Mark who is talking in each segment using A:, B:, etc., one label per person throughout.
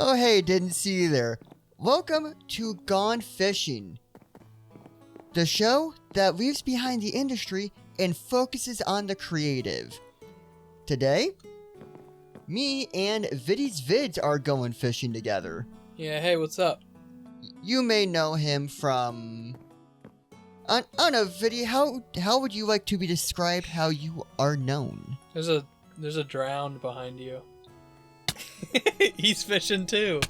A: Oh hey, didn't see you there. Welcome to Gone Fishing, the show that leaves behind the industry and focuses on the creative. Today, me and Viddy's Vids are going fishing together.
B: Yeah, hey, what's up?
A: You may know him from... I don't know, Viddy, how would you like to be described how you are known?
B: There's a drowned behind you. He's fishing too.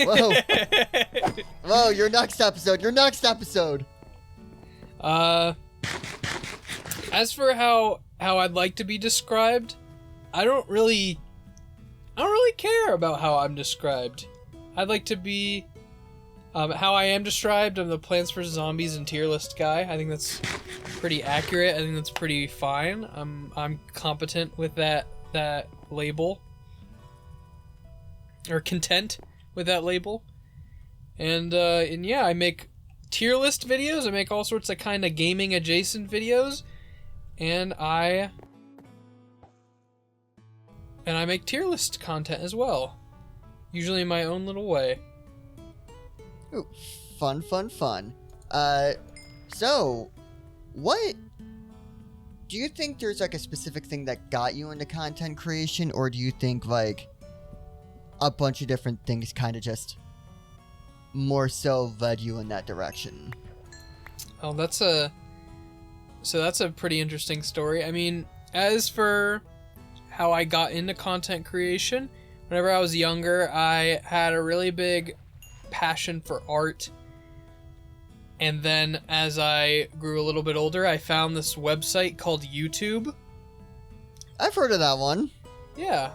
A: Whoa. Whoa, your next episode.
B: As for how I'd like to be described, I don't really care about how I'm described. I'd like to be how I am described. I'm the Plants vs. Zombies and tier list guy. I think that's pretty accurate. I think that's pretty fine. I'm competent with that label. Or content with that label. And yeah, I make tier list videos. I make all sorts of kind of gaming adjacent videos. And I make tier list content as well. Usually in my own little way.
A: Ooh, fun. So, what... Do you think there's, like, a specific thing that got you into content creation? Or do you think, like, a bunch of different things kind of just more so led you in that direction?
B: Oh, that's a pretty interesting story. I mean, as for how I got into content creation, whenever I was younger, I had a really big passion for art. And then as I grew a little bit older, I found this website called YouTube.
A: I've heard of that one.
B: Yeah,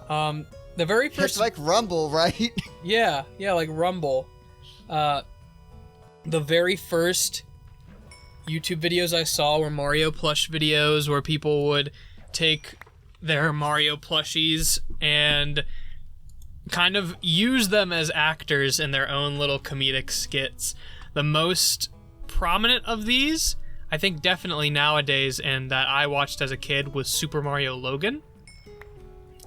B: the very first...
A: It's like Rumble, right?
B: Yeah, like Rumble. The very first YouTube videos I saw were Mario plush videos where people would take their Mario plushies and kind of use them as actors in their own little comedic skits. The most prominent of these, I think definitely nowadays, and that I watched as a kid, was Super Mario Logan.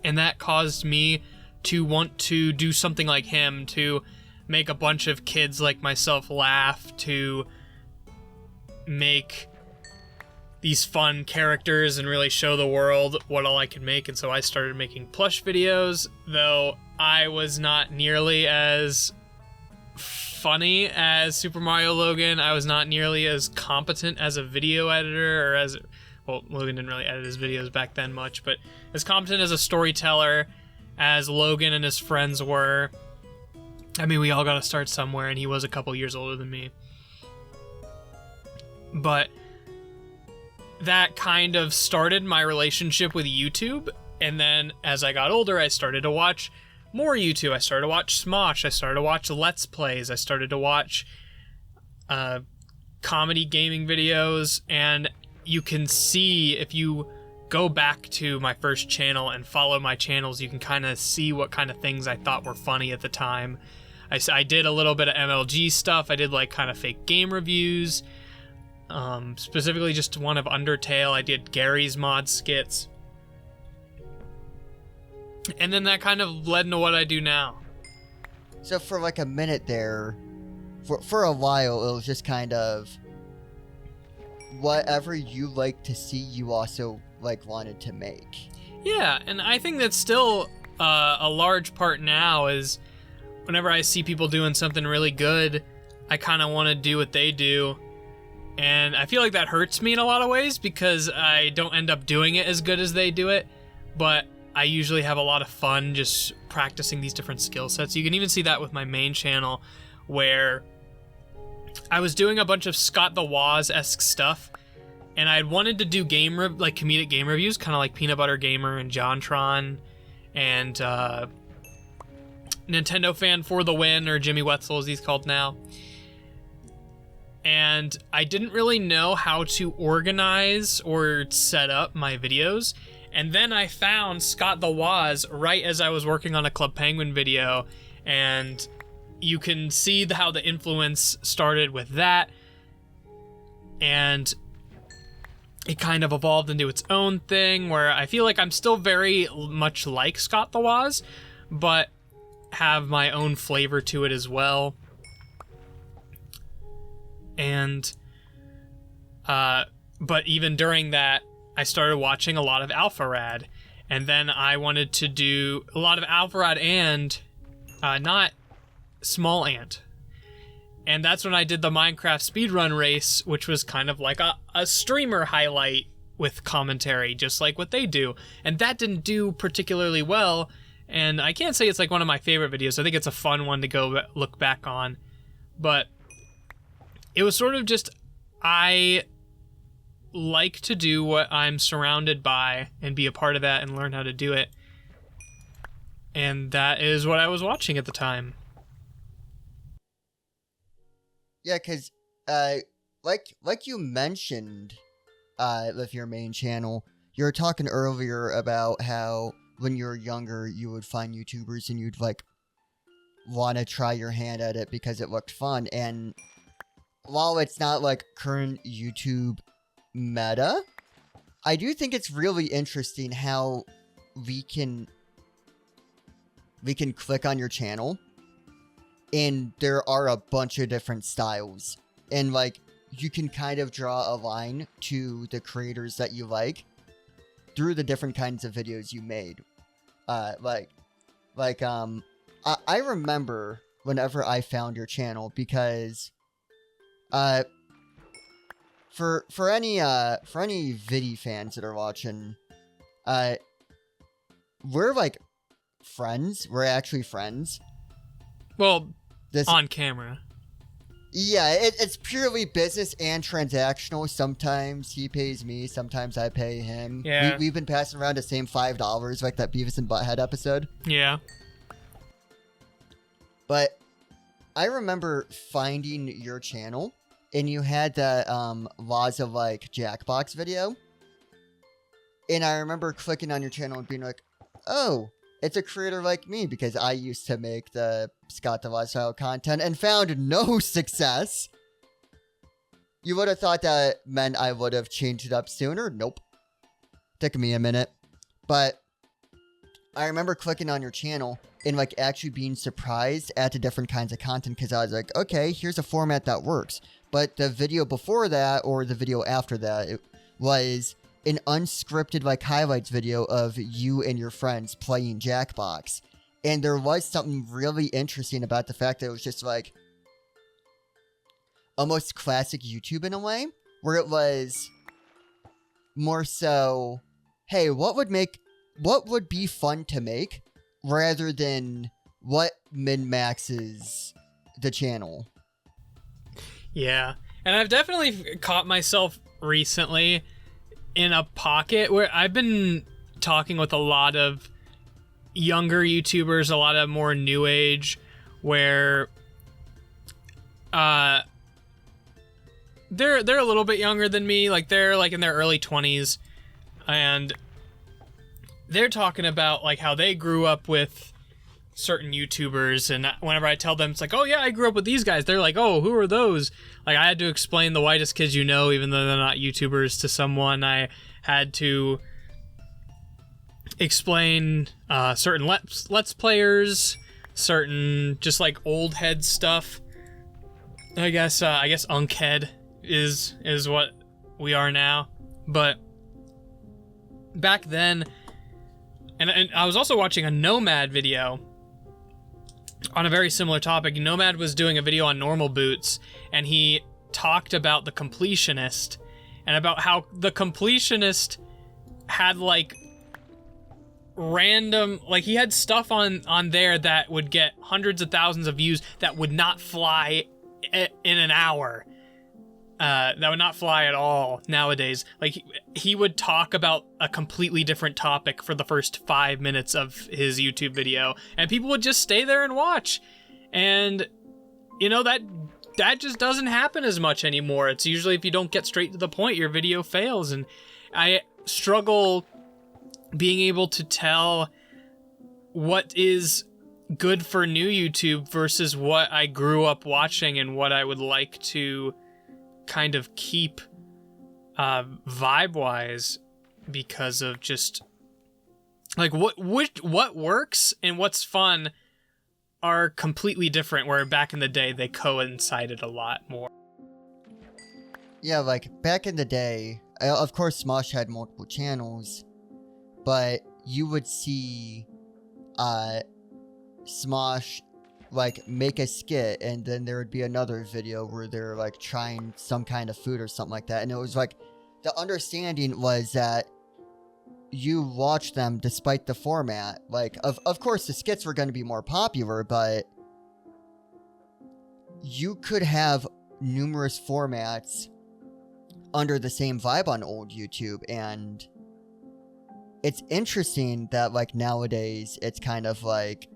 B: And that caused me to want to do something like him, to make a bunch of kids like myself laugh, to make these fun characters and really show the world what all I could make. And so I started making plush videos, though I was not nearly as funny as Super Mario Logan. I was not nearly as competent as a video editor, or as... Well, Logan didn't really edit his videos back then much, but as competent as a storyteller as Logan and his friends were. I mean, we all got to start somewhere, and he was a couple years older than me. But that kind of started my relationship with YouTube, and then as I got older, I started to watch more YouTube. I started to watch Smosh. I started to watch Let's Plays. I started to watch comedy gaming videos, and you can see, if you go back to my first channel and follow my channels, you can kind of see what kind of things I thought were funny at the time. I did a little bit of MLG stuff. I did like kind of fake game reviews. Specifically just one of Undertale. I did Gary's mod skits. And then that kind of led into what I do now.
A: So for like a minute there, for a while, it was just kind of... whatever you like to see, you also like wanted to make.
B: Yeah, and I think that's still a large part now, is whenever I see people doing something really good, I kind of want to do what they do. And I feel like that hurts me in a lot of ways, because I don't end up doing it as good as they do it, but I usually have a lot of fun just practicing these different skill sets. You can even see that with my main channel, where I was doing a bunch of Scott the Woz-esque stuff, and I had wanted to do comedic game reviews, kind of like Peanut Butter Gamer and JonTron, and Nintendo Fan for the Win, or Jimmy Wetzel as he's called now. And I didn't really know how to organize or set up my videos, and then I found Scott the Woz right as I was working on a Club Penguin video, and you can see how the influence started with that, and it kind of evolved into its own thing, where I feel like I'm still very much like Scott the Woz, but have my own flavor to it as well. And but even during that, I started watching a lot of Alpharad, and then I wanted to do a lot of Alpharad and not Small Ant. And that's when I did the Minecraft speedrun race, which was kind of like a streamer highlight with commentary, just like what they do. And that didn't do particularly well, and I can't say it's like one of my favorite videos. I think it's a fun one to go look back on. But it was sort of just, I like to do what I'm surrounded by and be a part of that and learn how to do it. And that is what I was watching at the time.
A: Yeah, because, like you mentioned, with your main channel, you were talking earlier about how when you were younger, you would find YouTubers and you'd, like, want to try your hand at it because it looked fun. And while it's not, like, current YouTube meta, I do think it's really interesting how we can click on your channel and there are a bunch of different styles, and like you can kind of draw a line to the creators that you like through the different kinds of videos you made. I remember whenever I found your channel, because for any Viddy fans that are watching, we're like friends. We're actually friends.
B: Well, on camera.
A: Yeah, it's purely business and transactional. Sometimes he pays me, sometimes I pay him.
B: Yeah.
A: We've been passing around the same $5, like that Beavis and Butthead episode.
B: Yeah.
A: But I remember finding your channel, and you had that Laws of Like Jackbox video. And I remember clicking on your channel and being like, oh, it's a creator like me, because I used to make the Scott the Lifestyle content and found no success. You would have thought that meant I would have changed it up sooner. Nope. Took me a minute. But I remember clicking on your channel and like actually being surprised at the different kinds of content, because I was like, okay, here's a format that works. But the video before that, or the video after that, it was an unscripted like highlights video of you and your friends playing Jackbox. And there was something really interesting about the fact that it was just like almost classic YouTube in a way, where it was more so, hey, what would be fun to make, rather than what min-maxes the channel.
B: Yeah, and I've definitely caught myself recently in a pocket where I've been talking with a lot of younger YouTubers, a lot of more new age, where they're a little bit younger than me, like they're like in their early 20s, and they're talking about like how they grew up with certain YouTubers, and whenever I tell them, it's like, oh yeah, I grew up with these guys, they're like, oh, who are those? Like, I had to explain the Whitest Kids You Know, even though they're not YouTubers, to someone. I had to explain certain let's players, certain just like old head stuff. I guess Unkhead is what we are now. But back then, and I was also watching a Nomad video on a very similar topic. Nomad was doing a video on normal boots, and he talked about the completionist, and about how the completionist had like random, like he had stuff on there that would get hundreds of thousands of views that would not fly in an hour. That would not fly at all nowadays. Like, he would talk about a completely different topic for the first 5 minutes of his YouTube video, and people would just stay there and watch. And, you know, that just doesn't happen as much anymore. It's usually, if you don't get straight to the point, your video fails. And I struggle being able to tell what is good for new YouTube versus what I grew up watching and what I would like to kind of keep vibe-wise, because of just like what works and what's fun are completely different, where back in the day they coincided a lot more.
A: Yeah, like back in the day, of course Smosh had multiple channels, but you would see Smosh like make a skit, and then there would be another video where they're like trying some kind of food or something like that, and it was like the understanding was that you watch them despite the format. Like of course the skits were going to be more popular, but you could have numerous formats under the same vibe on old YouTube, and it's interesting that like nowadays it's kind of like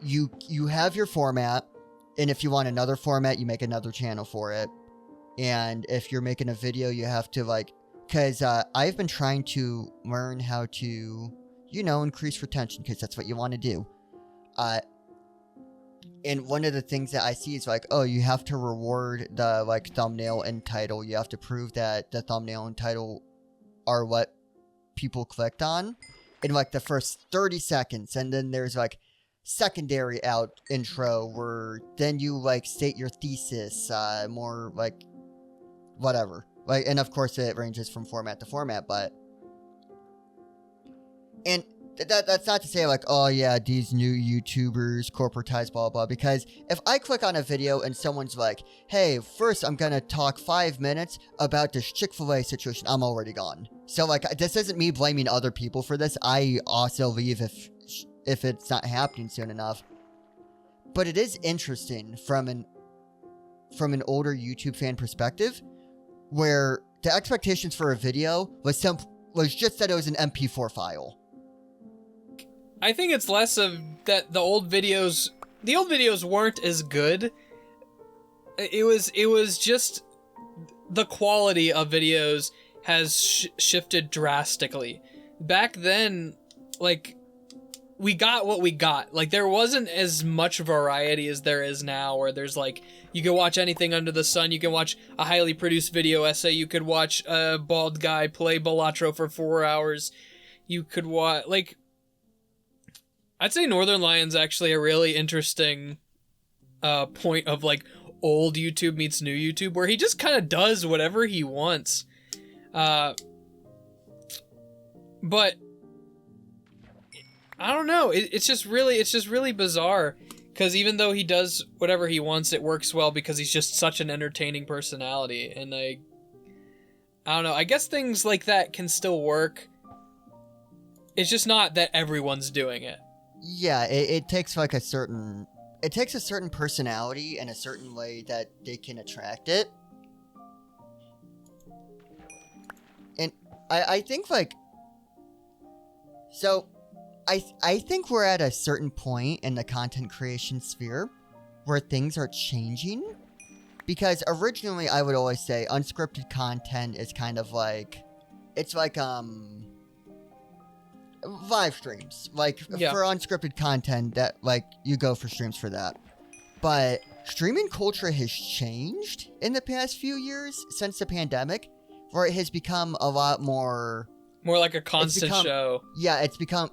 A: you have your format, and if you want another format you make another channel for it, and if you're making a video you have to like, because I've been trying to learn how to, you know, increase retention, because that's what you want to do. And one of the things that I see is like, oh, you have to reward the like thumbnail and title. You have to prove that the thumbnail and title are what people clicked on in like the first 30 seconds. And then there's like secondary out intro where then you like state your thesis, more like whatever. Like, and of course it ranges from format to format, but, and that's not to say like, oh yeah, these new YouTubers corporatize blah blah, because if I click on a video and someone's like, hey, first I'm gonna talk 5 minutes about this Chick-fil-A situation, I'm already gone. So like, this isn't me blaming other people for this. I also leave if it's not happening soon enough. But it is interesting from an older YouTube fan perspective, where the expectations for a video was just that it was an MP4 file.
B: I think it's less of that the old videos weren't as good. It was just the quality of videos has shifted drastically. Back then, like, we got what we got. Like, there wasn't as much variety as there is now, where there's like, you can watch anything under the sun. You can watch a highly produced video essay. You could watch a bald guy play Balatro for 4 hours. You could watch, like, I'd say Northern Lion's actually a really interesting point of like old YouTube meets new YouTube, where he just kind of does whatever he wants. But I don't know. It's just really bizarre, because even though he does whatever he wants, it works well because he's just such an entertaining personality. And I don't know. I guess things like that can still work. It's just not that everyone's doing it.
A: Yeah, it takes like a certain personality and a certain way that they can attract it. And I think like, so I think we're at a certain point in the content creation sphere where things are changing, because originally I would always say unscripted content is kind of like, it's like live streams, like for unscripted content, that like you go for streams for that. But streaming culture has changed in the past few years since the pandemic, where it has become a lot more
B: like a constant show.
A: Yeah, it's become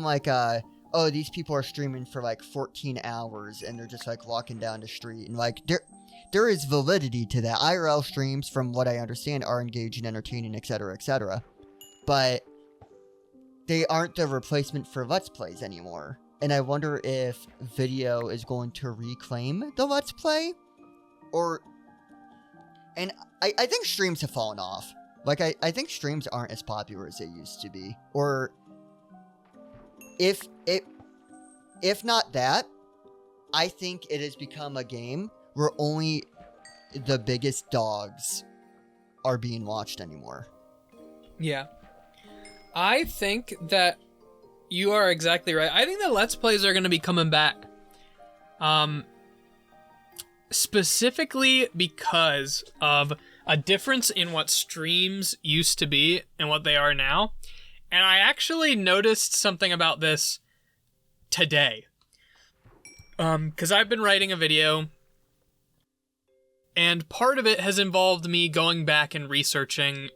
A: like oh, these people are streaming for like 14 hours and they're just like walking down the street, and like there is validity to that. IRL streams, from what I understand, are engaging, entertaining, etc., etc. But they aren't the replacement for Let's Plays anymore. And I wonder if video is going to reclaim the Let's Play? And I think streams have fallen off. Like, I think streams aren't as popular as they used to be. Or, if not that, I think it has become a game where only the biggest dogs are being watched anymore.
B: Yeah. I think that you are exactly right. I think that Let's Plays are going to be coming back. Specifically because of a difference in what streams used to be and what they are now. And I actually noticed something about this today. Because I've been writing a video, and part of it has involved me going back and researching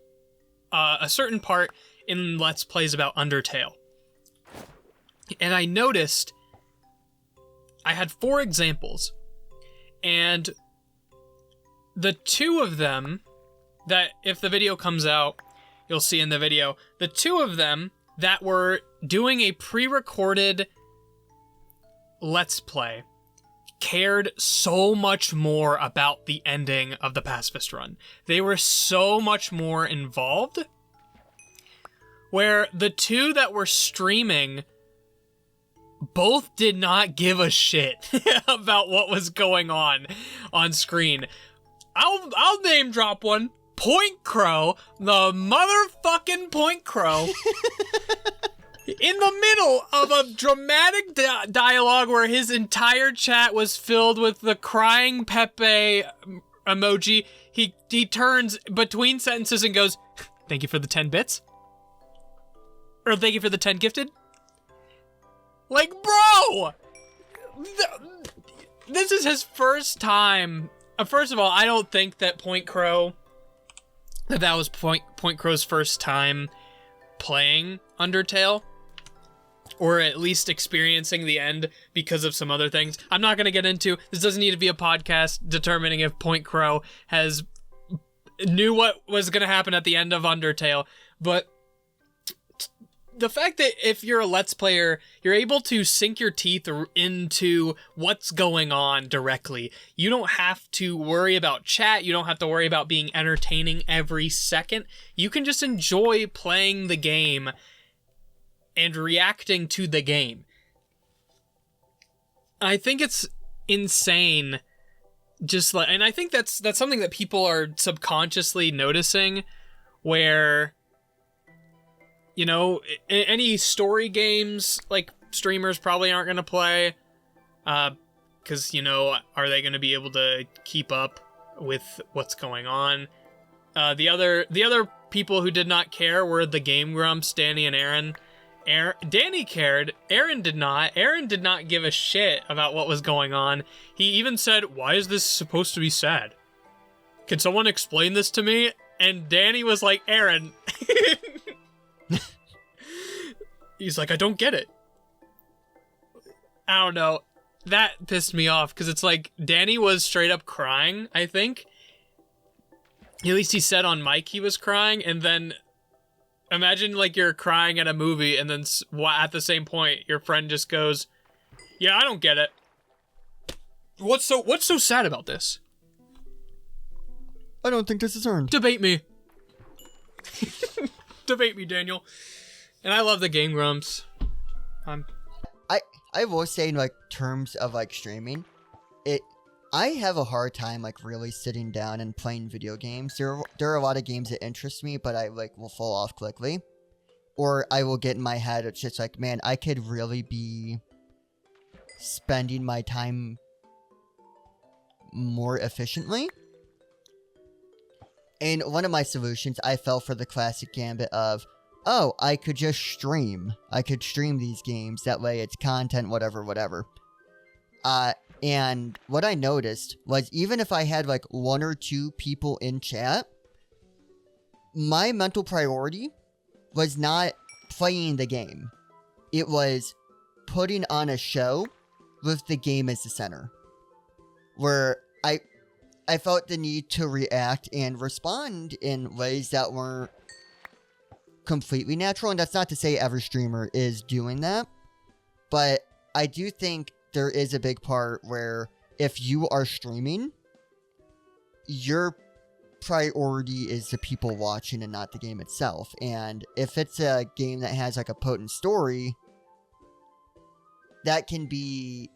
B: a certain part in Let's Plays about Undertale. And I noticed I had 4 examples, and the 2 of them that, if the video comes out, you'll see in the video, the 2 of them that were doing a pre-recorded Let's Play cared so much more about the ending of the Pacifist Run. They were so much more involved, where the 2 that were streaming both did not give a shit about what was going on screen. I'll name drop one. Point Crow, the motherfucking Point Crow, in the middle of a dramatic dialogue where his entire chat was filled with the crying Pepe emoji, he turns between sentences and goes, "Thank you for the 10 bits." Or, "Thank you for the 10 gifted." Like, bro! This is his first time. First of all, I don't think that that was Point Crow's first time playing Undertale, or at least experiencing the end because of some other things. I'm not going to get into, this doesn't need to be a podcast determining if Point Crow knew what was going to happen at the end of Undertale, but the fact that if you're a Let's Player, you're able to sink your teeth into what's going on directly. You don't have to worry about chat. You don't have to worry about being entertaining every second. You can just enjoy playing the game and reacting to the game. I think it's insane. And I think that's something that people are subconsciously noticing, where, you know, any story games, like, streamers probably aren't going to play, because, you know, are they going to be able to keep up with what's going on? The other people who did not care were the Game Grumps, Danny and Aaron. Danny cared, Aaron did not. Aaron did not give a shit about what was going on. He even said, "Why is this supposed to be sad? Can someone explain this to me?" And Danny was like, "Aaron..." He's like, "I don't get it." I don't know. That pissed me off, because it's like, Danny was straight up crying, I think. At least he said on mic he was crying, and then imagine, like, you're crying at a movie, and then at the same point, your friend just goes, "Yeah, I don't get it. What's so sad about this?"
A: I don't think this is earned.
B: Debate me. Debate me, Daniel. And I love the Game Grumps.
A: I will say, in, like, terms of, like, streaming, I have a hard time, like, really sitting down and playing video games. There are a lot of games that interest me, but I, like, will fall off quickly. Or I will get in my head, it's just like, man, I could really be spending my time more efficiently. And one of my solutions, I fell for the classic gambit of, oh, I could just stream. I could stream these games. That way it's content, whatever. And what I noticed was, even if I had, like, 1 or 2 people in chat, my mental priority was not playing the game. It was putting on a show with the game as the center. Where I felt the need to react and respond in ways that weren't completely natural. And that's not to say every streamer is doing that. But I do think there is a big part where, if you are streaming, your priority is the people watching and not the game itself. And if it's a game that has, like, a potent story, that can be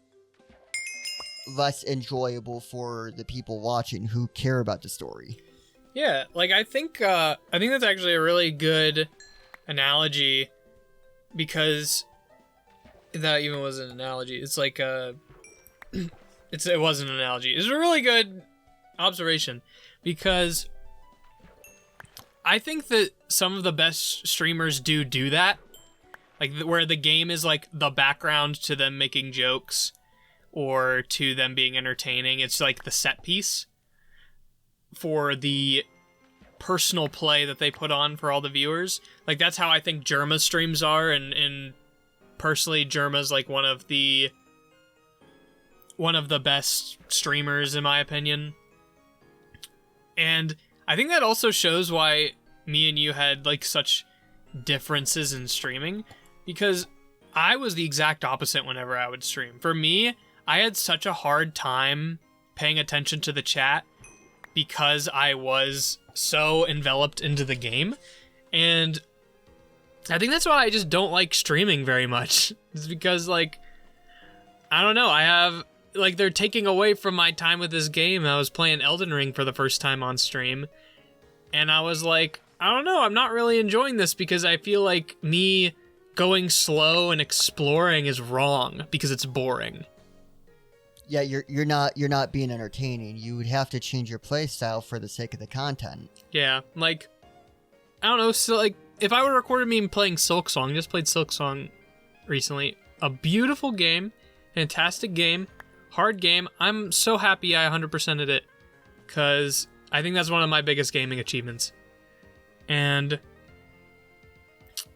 A: less enjoyable for the people watching who care about the story.
B: Yeah, like, I think that's actually a really good analogy, because that even was an analogy. It's like it wasn't an analogy. It's a really good observation, because I think that some of the best streamers do that, like, where the game is, like, the background to them making jokes or to them being entertaining. It's like the set piece for the personal play that they put on for all the viewers. Like, that's how I think Jerma's streams are, and personally, Germa's like one of the best streamers in my opinion. And I think that also shows why me and you had like such differences in streaming, because I was the exact opposite whenever I would stream. For me, I had such a hard time paying attention to the chat because I was so enveloped into the game. And I think that's why I just don't like streaming very much. It's because, like, I don't know, I have, like, they're taking away from my time with this game. I was playing Elden Ring for the first time on stream, and I was like, I don't know, I'm not really enjoying this because I feel like me going slow and exploring is wrong because it's boring.
A: Yeah, you're not being entertaining. You would have to change your play style for the sake of the content.
B: Yeah, like, I don't know, so like, if I would have recorded me playing Silksong, just played Silksong recently, a beautiful game, fantastic game, hard game. I'm so happy I 100%ed it, because I think that's one of my biggest gaming achievements. And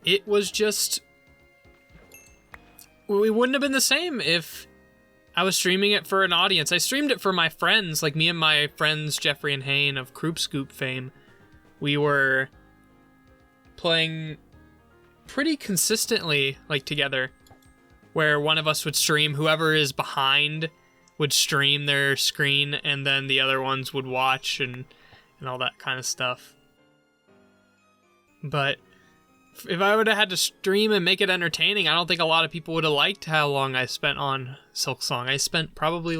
B: it was just, we wouldn't have been the same if I was streaming it for an audience. I streamed it for my friends, like me and my friends Jeffrey and Hayne of Croup Scoop fame. We were playing pretty consistently, like, together, where one of us would stream, whoever is behind would stream their screen, and then the other ones would watch and all that kind of stuff. But if I would have had to stream and make it entertaining, I don't think a lot of people would have liked how long I spent on Silksong. I spent probably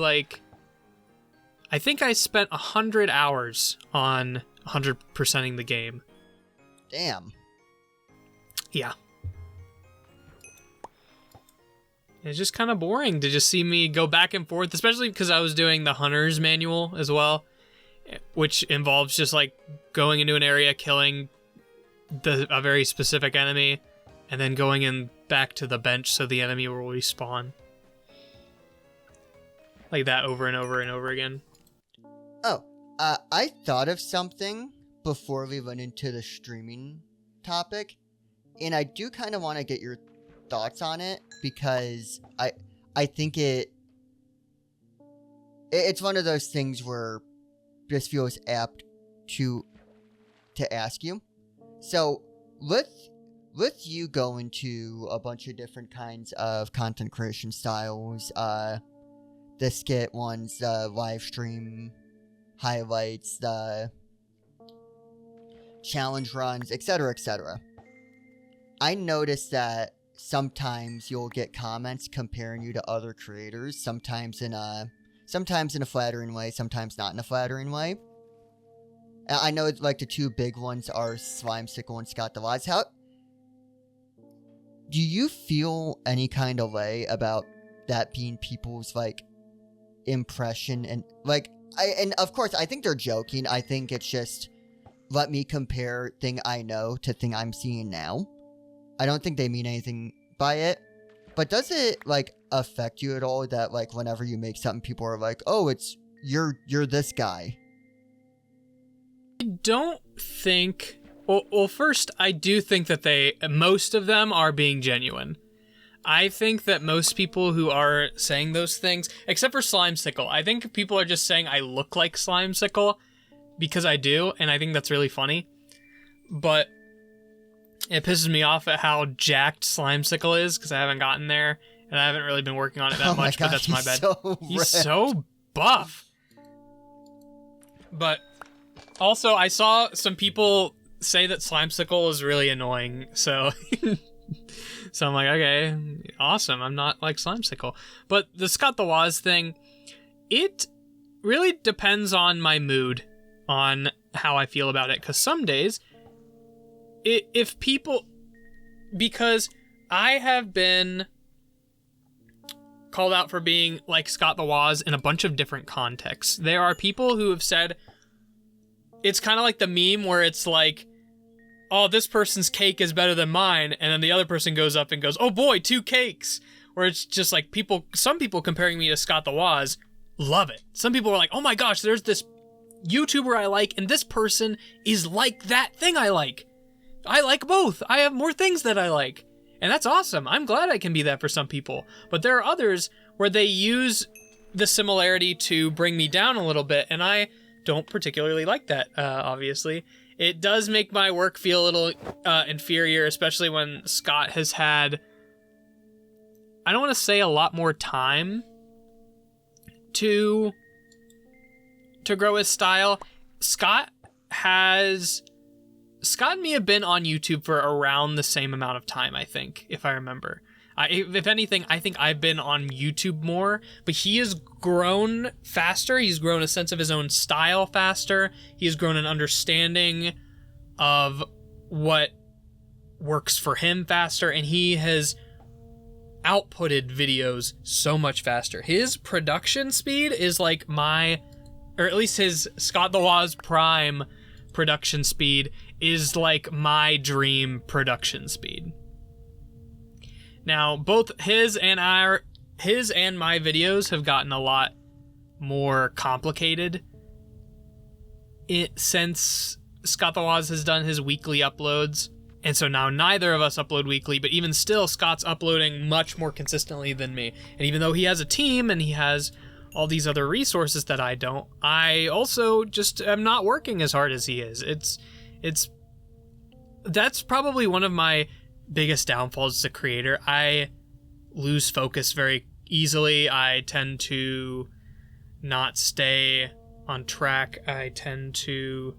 B: I think I spent 100 hours on 100%ing the game.
A: Damn.
B: Yeah. It's just kind of boring to just see me go back and forth, especially because I was doing the Hunter's Manual as well, which involves just, like, going into an area, killing a very specific enemy, and then going in back to the bench so the enemy will respawn. Like that over and over and over again.
A: Oh, I thought of something before we went into the streaming topic, and I do kind of want to get your thoughts on it, because I think it's one of those things where just feels apt to ask you. So let's you go into a bunch of different kinds of content creation styles, the skit ones, the live stream highlights, the challenge runs, etc., etc. I noticed that sometimes you'll get comments comparing you to other creators, sometimes in a flattering way, sometimes not in a flattering way. I know, like, the two big ones are Slimesicle and Scott the Wise. How do you feel any kind of way about that being people's, like, impression? And, like, and of course, I think they're joking. I think it's just, let me compare thing I know to thing I'm seeing now. I don't think they mean anything by it. But does it, like, affect you at all that, like, whenever you make something, people are like, oh, you're this guy?
B: I don't think... Well, first, I do think that most of them are being genuine. I think that most people who are saying those things, except for Slimesicle, I think people are just saying I look like Slimesicle, because I do, and I think that's really funny. But it pisses me off at how jacked Slimesicle is, because I haven't gotten there, and I haven't really been working on it that much, but that's my bad. He's so buff. But also, I saw some people say that Slimesicle is really annoying, so so I'm like, okay, awesome, I'm not like Slimesicle. But the Scott the Waz thing, it really depends on my mood, on how I feel about it, because some days, if people, because I have been called out for being like Scott the Waz in a bunch of different contexts. There are people who have said, it's kind of like the meme where it's like, oh, this person's cake is better than mine, and then the other person goes up and goes, oh boy, 2 cakes, where it's just like some people comparing me to Scott the Waz love it. Some people are like, oh my gosh, there's this YouTuber I like, and this person is like that thing I like. I like both. I have more things that I like. And that's awesome. I'm glad I can be that for some people. But there are others where they use the similarity to bring me down a little bit, and I don't particularly like that, obviously. It does make my work feel a little inferior, especially when Scott has had, I don't want to say a lot more time to grow his style. Scott and me have been on YouTube for around the same amount of time, I think, if I remember. If anything, I think I've been on YouTube more, but he has grown faster. He's grown a sense of his own style faster. He has grown an understanding of what works for him faster, and he has outputted videos so much faster. His production speed is like or at least his Scott the Waz Prime production speed is like my dream production speed. Now, both his and my videos have gotten a lot more complicated since Scott the Waz has done his weekly uploads. And so now neither of us upload weekly, but even still, Scott's uploading much more consistently than me. And even though he has a team and he has all these other resources that I don't, I also just am not working as hard as he is. That's probably one of my biggest downfalls as a creator. I lose focus very easily. I tend to not stay on track. I tend to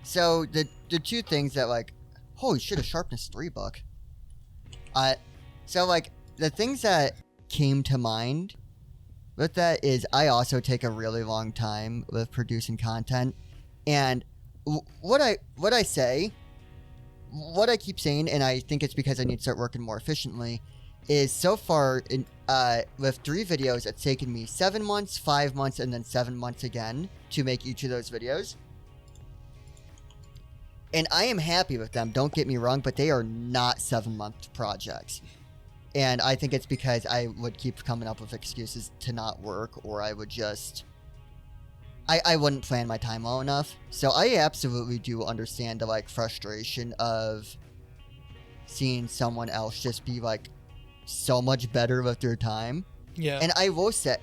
A: So the two things that, like, holy shit, a sharpness 3 book. So like the things that came to mind with that is I also take a really long time with producing content, and what I keep saying, and I think it's because I need to start working more efficiently, is so far with 3 videos, it's taken me 7 months, 5 months, and then 7 months again to make each of those videos. And I am happy with them, don't get me wrong, but they are not 7-month projects. And I think it's because I would keep coming up with excuses to not work, or I would just... I wouldn't plan my time well enough. So I absolutely do understand the, like, frustration of seeing someone else just be, like, so much better with their time.
B: Yeah.
A: And I will say,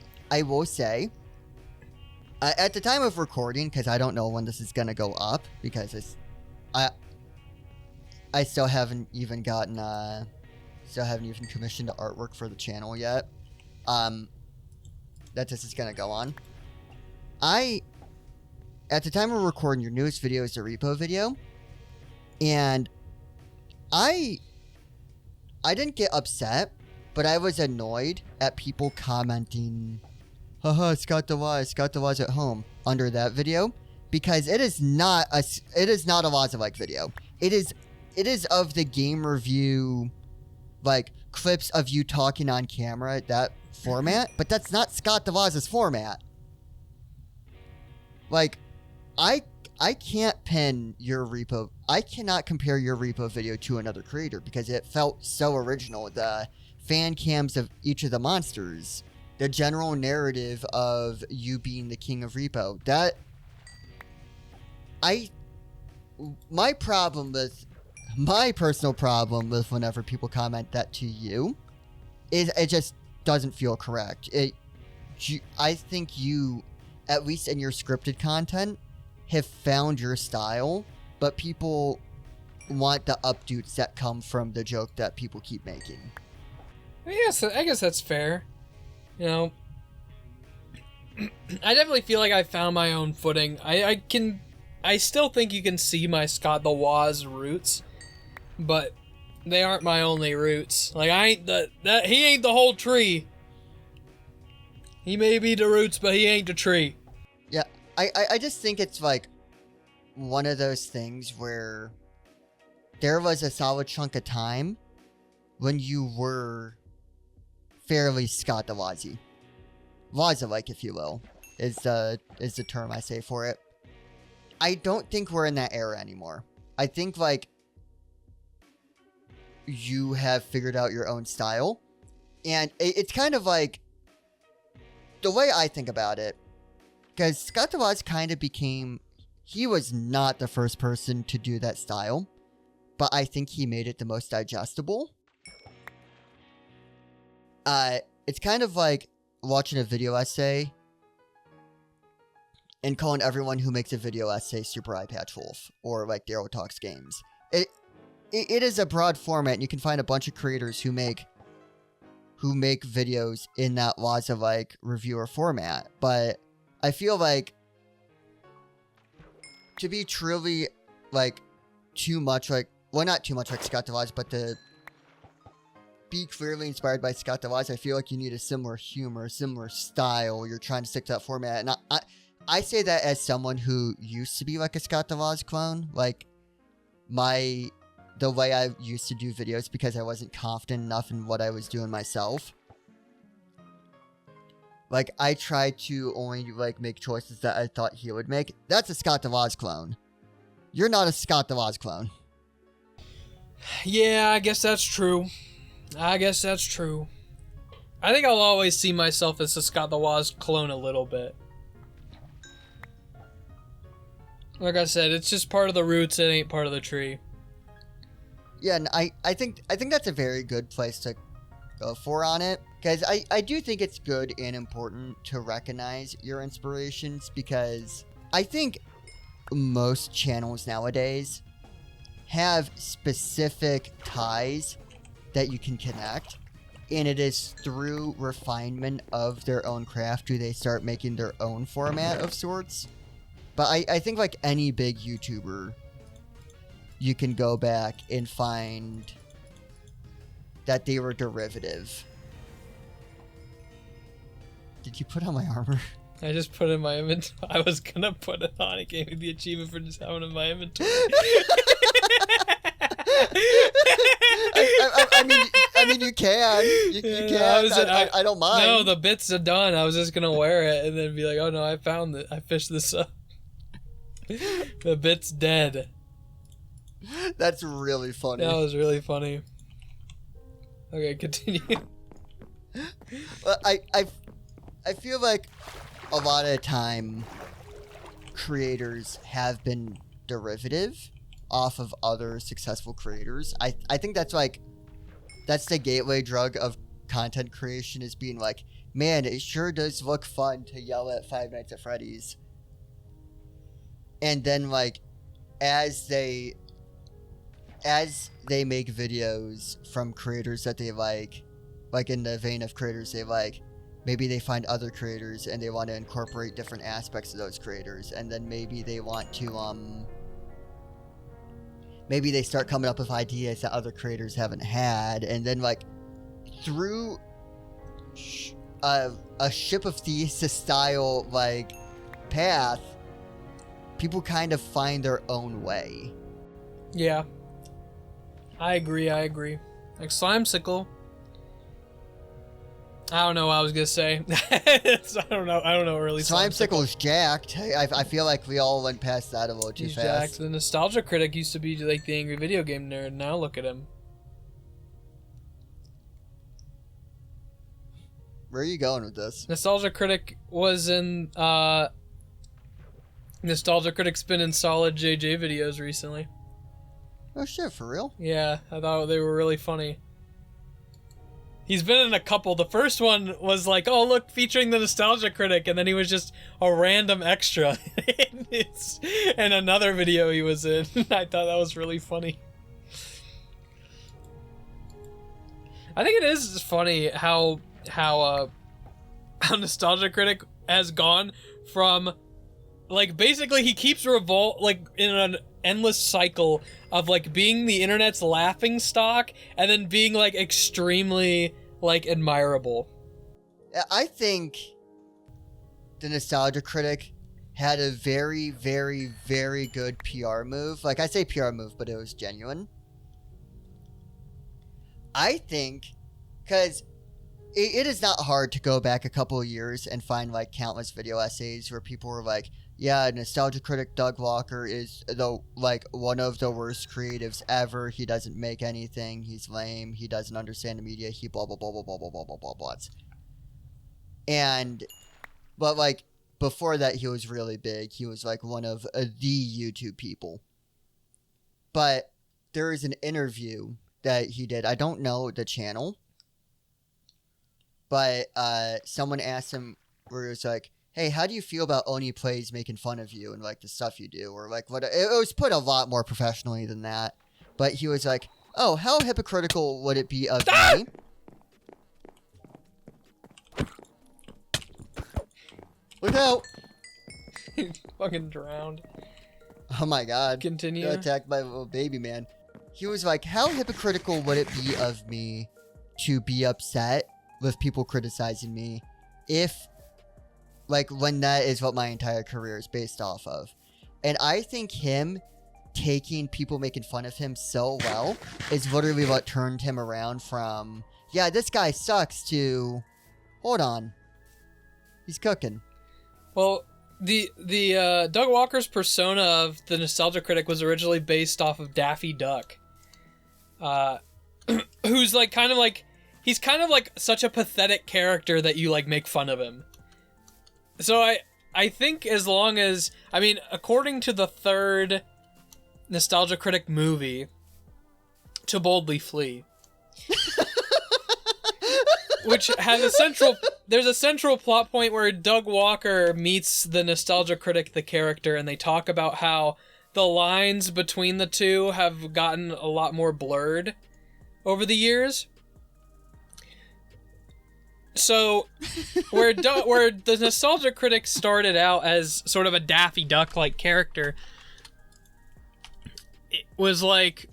A: at the time of recording, because I don't know when this is going to go up, because I still haven't even gotten, commissioned the artwork for the channel yet, that this is going to go on. At the time of recording, your newest video is a repo video, and I didn't get upset, but I was annoyed at people commenting, haha, Scott the Waz at home, under that video, because it is not a Waz-like video. It is of the game review, like, clips of you talking on camera, that format, but that's not Scott the Waz's format. Like, I can't pin your repo. I cannot compare your repo video to another creator because it felt so original. The fan cams of each of the monsters, the general narrative of you being the king of repo. My personal problem with whenever people comment that to you is it just doesn't feel correct. I think you, at least in your scripted content, have found your style, but people want the updates that come from the joke that people keep making.
B: I guess that's fair. You know, I definitely feel like I found my own footing. I still think you can see my Scott the Waz roots, but they aren't my only roots. Like, he ain't the whole tree. He may be the roots, but he ain't the tree.
A: Yeah, I just think it's like one of those things where there was a solid chunk of time when you were fairly Scott the Wazy. Waza-like, if you will, is the term I say for it. I don't think we're in that era anymore. I think, like, you have figured out your own style. And it's kind of like, the way I think about it, because Scott the Waz kind of became, he was not the first person to do that style, but I think he made it the most digestible. It's kind of like watching a video essay and calling everyone who makes a video essay Super Eye Patch Wolf or like Daryl Talks Games. It is a broad format, and you can find a bunch of creators who make videos in that Waza like reviewer format. But I feel like to be truly like too much like, well, not too much like Scott DeVaz, but to be clearly inspired by Scott DeVaz, I feel like you need a similar humor, similar style. You're trying to stick to that format, and I say that as someone who used to be like a Scott DeVaz clone. Like the way I used to do videos because I wasn't confident enough in what I was doing myself. Like, I tried to only, like, make choices that I thought he would make. That's a Scott DeVaz clone. You're not a Scott DeVaz clone.
B: Yeah, I guess that's true. I think I'll always see myself as a Scott DeVaz clone a little bit. Like I said, it's just part of the roots, it ain't part of the tree.
A: Yeah, and I think that's a very good place to go for on it. Because I do think it's good and important to recognize your inspirations, because I think most channels nowadays have specific ties that you can connect, and it is through refinement of their own craft do they start making their own format of sorts. But I think like any big YouTuber, you can go back and find that they were derivative. Did you put on my armor?
B: I just put it in my inventory. I was gonna put it on. It gave me the achievement for just having it in my inventory.
A: I mean, you can. You can. I don't mind.
B: No, the bits are done. I was just gonna wear it and then be like, oh no, I found it. I fished this up. The bit's dead.
A: That's really funny.
B: That was really funny. Okay, continue.
A: Well, I feel like a lot of the time creators have been derivative off of other successful creators. I think that's the gateway drug of content creation, is being like, man, it sure does look fun to yell at Five Nights at Freddy's. And then like as they make videos from creators that they like in the vein of creators they like, maybe they find other creators and they want to incorporate different aspects of those creators, and then maybe they want to maybe they start coming up with ideas that other creators haven't had, and then like through a Ship of Thesis style like path, people kind of find their own way.
B: Yeah. I agree. Like Slimesicle. I don't know what I was gonna say. I don't know really.
A: Slimesicle's jacked. I feel like we all went past that a little too fast.
B: Jacked. The Nostalgia Critic used to be like the angry video game nerd. Now look at him.
A: Where are you going with this?
B: Nostalgia Critic was in Nostalgia Critic's been in solid JJ videos recently.
A: Oh shit, for real?
B: Yeah, I thought they were really funny. He's been in a couple. The first one was like, oh look, featuring the Nostalgia Critic, and then he was just a random extra in another video he was in. I thought that was really funny. I think it is funny how Nostalgia Critic has gone from, like, basically he keeps like in an endless cycle of like being the internet's laughing stock and then being like extremely like admirable.
A: I think the Nostalgia Critic had a very, very, very good PR move. Like, I say PR move, but it was genuine. I think, because it is not hard to go back a couple of years and find like countless video essays where people were like, yeah, Nostalgia Critic Doug Walker is one of the worst creatives ever. He doesn't make anything. He's lame. He doesn't understand the media. He blah blah blah blah blah blah blah blah blah blah. But before that, he was really big. He was like one of the YouTube people. But there is an interview that he did. I don't know the channel. But someone asked him where it was like, hey, how do you feel about Oni Plays making fun of you and like the stuff you do? Or like what? It was put a lot more professionally than that. But he was like, oh, how hypocritical would it be of me? Look out!
B: Fucking drowned.
A: Oh my god.
B: Continue.
A: Got attacked by a little baby man. He was like, how hypocritical would it be of me to be upset with people criticizing me if, like, when that is what my entire career is based off of? And I think him taking people making fun of him so well is literally what turned him around from, yeah, this guy sucks, to, hold on, he's cooking.
B: Well, the Doug Walker's persona of the nostalgia critic was originally based off of Daffy Duck, who's like he's kind of like such a pathetic character that you like make fun of him. So I think as long as, I mean, according to the third nostalgia critic movie, To Boldly Flee, which has there's a central plot point where Doug Walker meets the nostalgia critic, the character, and they talk about how the lines between the two have gotten a lot more blurred over the years. So, where the nostalgia critic started out as sort of a Daffy Duck-like character, it was like,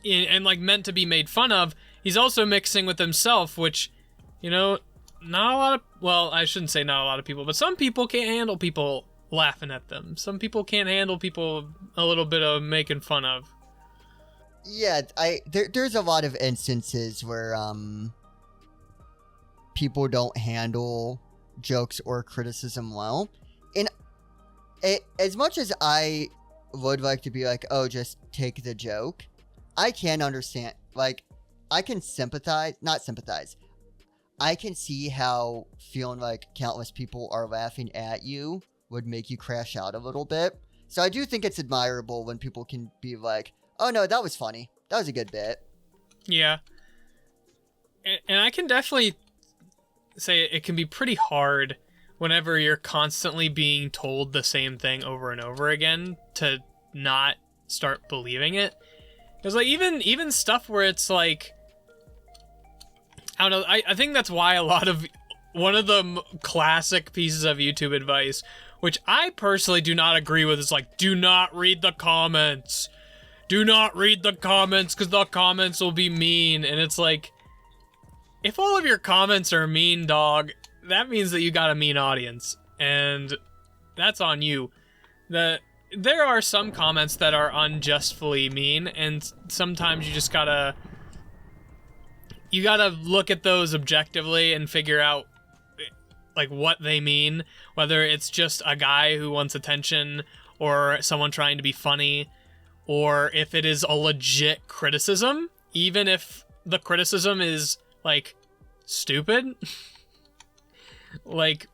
B: and like meant to be made fun of. He's also mixing with himself, which, you know, not a lot of, well, I shouldn't say not a lot of people, but some people can't handle people laughing at them. Some people can't handle people a little bit of making fun of.
A: Yeah, there's a lot of instances where people don't handle jokes or criticism well. And as much as I would like to be like, oh, just take the joke, I can understand, like, I can not sympathize. I can see how feeling like countless people are laughing at you would make you crash out a little bit. So I do think it's admirable when people can be like, oh no, that was funny. That was a good bit.
B: Yeah. And I can definitely say it can be pretty hard whenever you're constantly being told the same thing over and over again to not start believing it. Because like even stuff where it's like, I don't know, I think that's why one of the classic pieces of YouTube advice, which I personally do not agree with, is like, do not read the comments. Do not read the comments because the comments will be mean. And it's like, if all of your comments are mean, dog, that means that you got a mean audience. And that's on you. There are some comments that are unjustly mean, and sometimes you just gotta look at those objectively and figure out like what they mean, whether it's just a guy who wants attention or someone trying to be funny, or if it is a legit criticism, even if the criticism is like stupid. Like,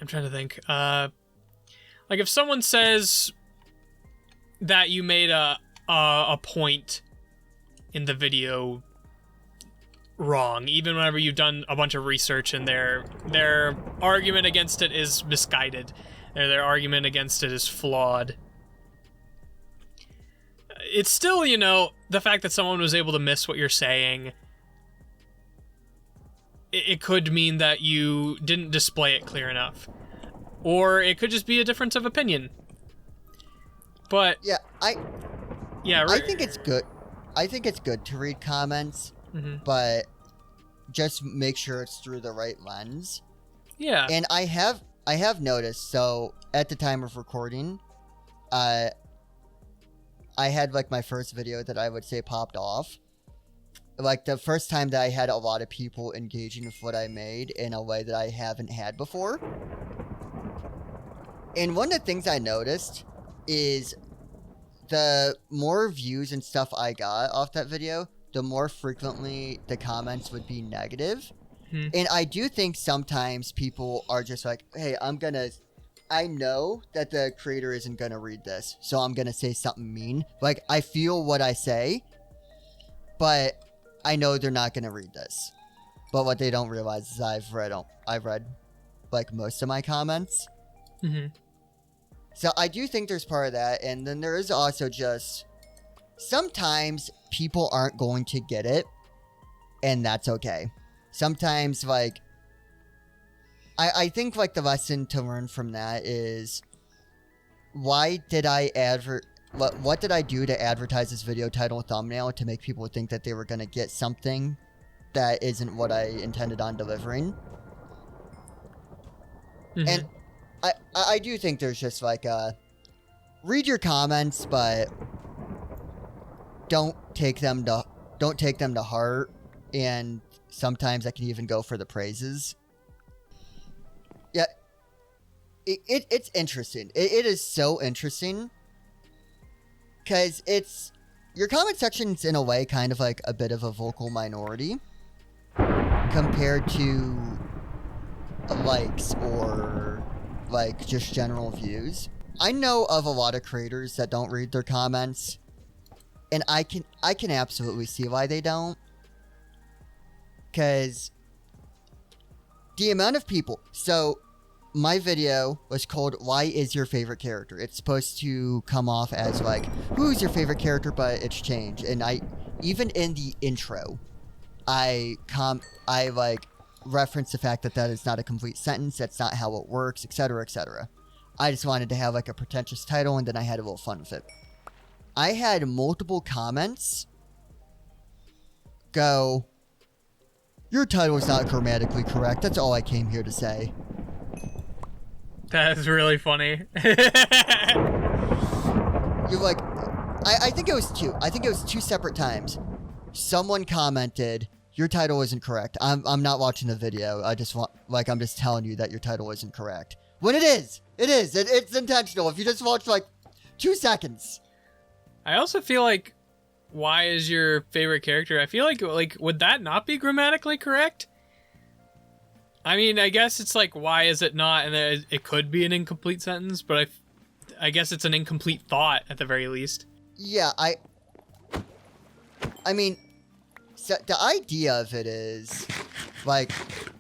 B: I'm trying to think, like if someone says that you made a point in the video wrong, even whenever you've done a bunch of research and their argument against it is misguided, their argument against it is flawed, it's still, you know, the fact that someone was able to miss what you're saying, it could mean that you didn't display it clear enough. Or it could just be a difference of opinion. But
A: yeah, I think it's good. I think it's good to read comments, but just make sure it's through the right lens.
B: Yeah.
A: And I have noticed, so at the time of recording, I had like my first video that I would say popped off. Like the first time that I had a lot of people engaging with what I made in a way that I haven't had before. And one of the things I noticed is the more views and stuff I got off that video, the more frequently the comments would be negative. And I do think sometimes people are just like, hey, I know that the creator isn't gonna read this, so I'm gonna say something mean. Like, I feel what I say, but I know they're not gonna read this. But what they don't realize is I've read like most of my comments. So I do think there's part of that, and then there is also just sometimes people aren't going to get it, and that's okay. Sometimes, like, I think, like, the lesson to learn from that is, why did I what did I do to advertise this video title and thumbnail to make people think that they were going to get something that isn't what I intended on delivering? And I do think there's just, like, read your comments, but don't take them to heart, and sometimes I can even go for the praises. Yeah, it's interesting. It is so interesting, because your comment section's in a way kind of like a bit of a vocal minority compared to likes or like just general views. I know of a lot of creators that don't read their comments, and I can absolutely see why they don't. Because the amount of people... So, my video was called, Why is Your Favorite Character? It's supposed to come off as, like, who's your favorite character, but it's changed. And even in the intro, I reference the fact that that is not a complete sentence, that's not how it works, etc., etc. I just wanted to have, like, a pretentious title, and then I had a little fun with it. I had multiple comments go... Your title is not grammatically correct. That's all I came here to say.
B: That is really funny.
A: You're like... I think it was two. I think it was two separate times. Someone commented, your title isn't correct. I'm not watching the video. I'm just telling you that your title isn't correct. When it is. It is. It's intentional. If you just watch, like, 2 seconds.
B: I also feel like... Why is your favorite character? I feel like would that not be grammatically correct? I mean, I guess it's like, why is it not? And it could be an incomplete sentence, but I guess it's an incomplete thought at the very least.
A: Yeah, I mean, so the idea of it is, like,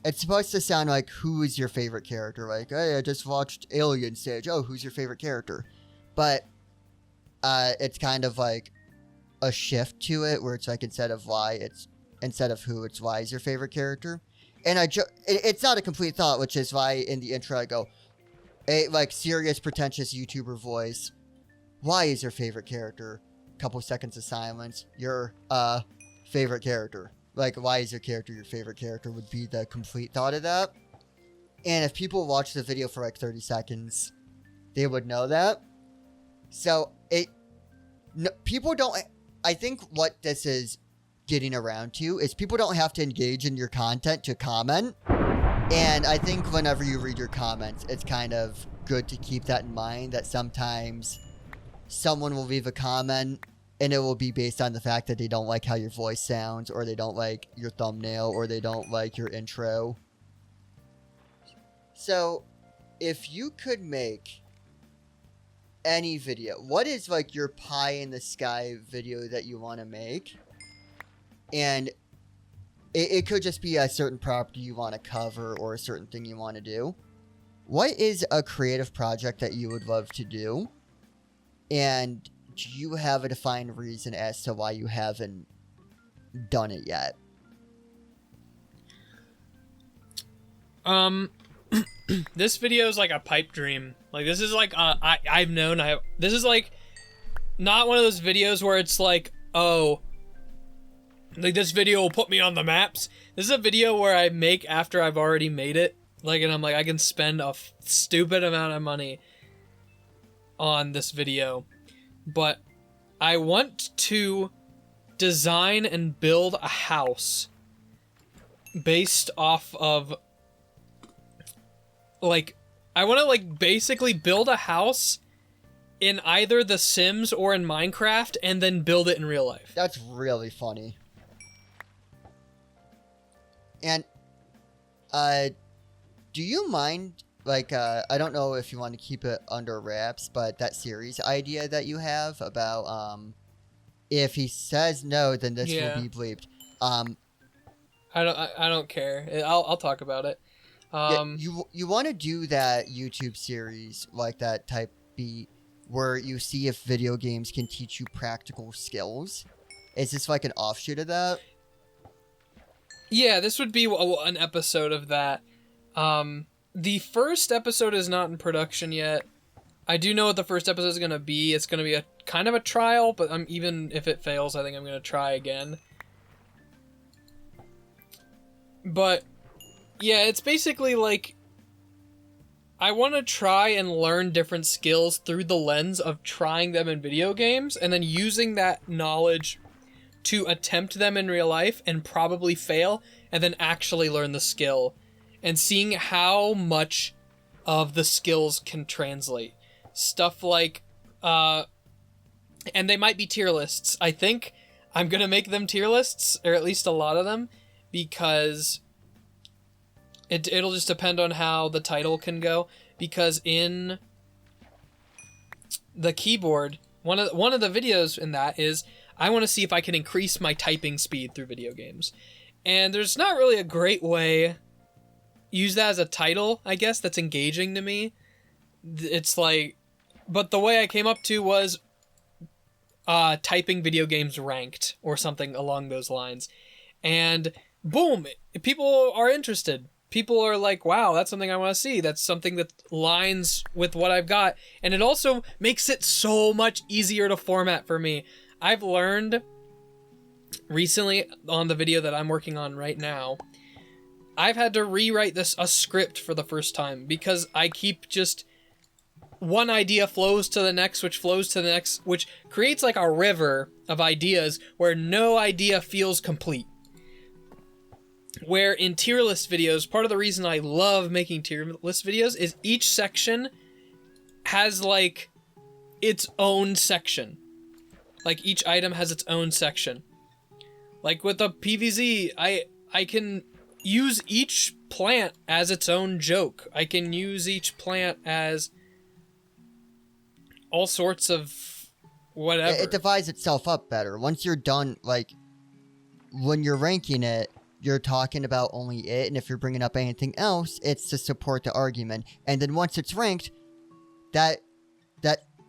A: it's supposed to sound like, who is your favorite character? Like, hey, I just watched Alien Stage. Oh, who's your favorite character? But it's kind of like a shift to it where it's like, instead of who, it's why is your favorite character. And it's not a complete thought, which is why in the intro I go, like, serious pretentious YouTuber voice, why is your favorite character? Couple seconds of silence, your favorite character. Like, why is your character your favorite character would be the complete thought of that. And if people watch the video for like 30 seconds, they would know that. So people don't... I think what this is getting around to is people don't have to engage in your content to comment. And I think whenever you read your comments, it's kind of good to keep that in mind, that sometimes someone will leave a comment and it will be based on the fact that they don't like how your voice sounds, or they don't like your thumbnail, or they don't like your intro. So if you could make any video, what is like your pie in the sky video that you want to make? And it could just be a certain property you want to cover or a certain thing you want to do. What is a creative project that you would love to do? And do you have a defined reason as to why you haven't done it yet?
B: This video is like a pipe dream. Like, this is like, this is like not one of those videos where it's like, oh, like, this video will put me on the maps. This is a video where I make after I've already made it. Like, and I'm like, I can spend a stupid amount of money on this video. But I want to design and build a house based off of, like, I want to, like, basically build a house in either The Sims or in Minecraft and then build it in real life.
A: That's really funny. And Do you mind, like, I don't know if you want to keep it under wraps, but that series idea that you have about, if he says no, then this will be bleeped.
B: I don't care. I'll talk about it.
A: You want to do that YouTube series, like that type beat, where you see if video games can teach you practical skills? Is this like an offshoot of that?
B: Yeah, this would be an episode of that. The first episode is not in production yet. I do know what the first episode is going to be. It's going to be a kind of a trial, but even if it fails, I think I'm going to try again. But yeah, it's basically like I want to try and learn different skills through the lens of trying them in video games and then using that knowledge to attempt them in real life and probably fail and then actually learn the skill and seeing how much of the skills can translate. Stuff like, and they might be tier lists. I think I'm going to make them tier lists, or at least a lot of them, because it'll just depend on how the title can go. Because in the keyboard, one of the videos in that is I want to see if I can increase my typing speed through video games. And there's not really a great way use that as a title, I guess, that's engaging to me. It's like, but the way I came up to was typing video games ranked or something along those lines. And boom, people are interested. People are like, wow, that's something I want to see. That's something that lines with what I've got. And it also makes it so much easier to format for me. I've learned recently on the video that I'm working on right now, I've had to rewrite a script for the first time because I keep just one idea flows to the next, which flows to the next, which creates like a river of ideas where no idea feels complete. Where in tier list videos, part of the reason I love making tier list videos is each section has like its own section. Like each item has its own section. Like with the PVZ, I can use each plant as its own joke. I can use each plant as all sorts of whatever.
A: It divides itself up better. Once you're done, like, when you're ranking it, you're talking about only it, and if you're bringing up anything else, it's to support the argument. And then once it's ranked, that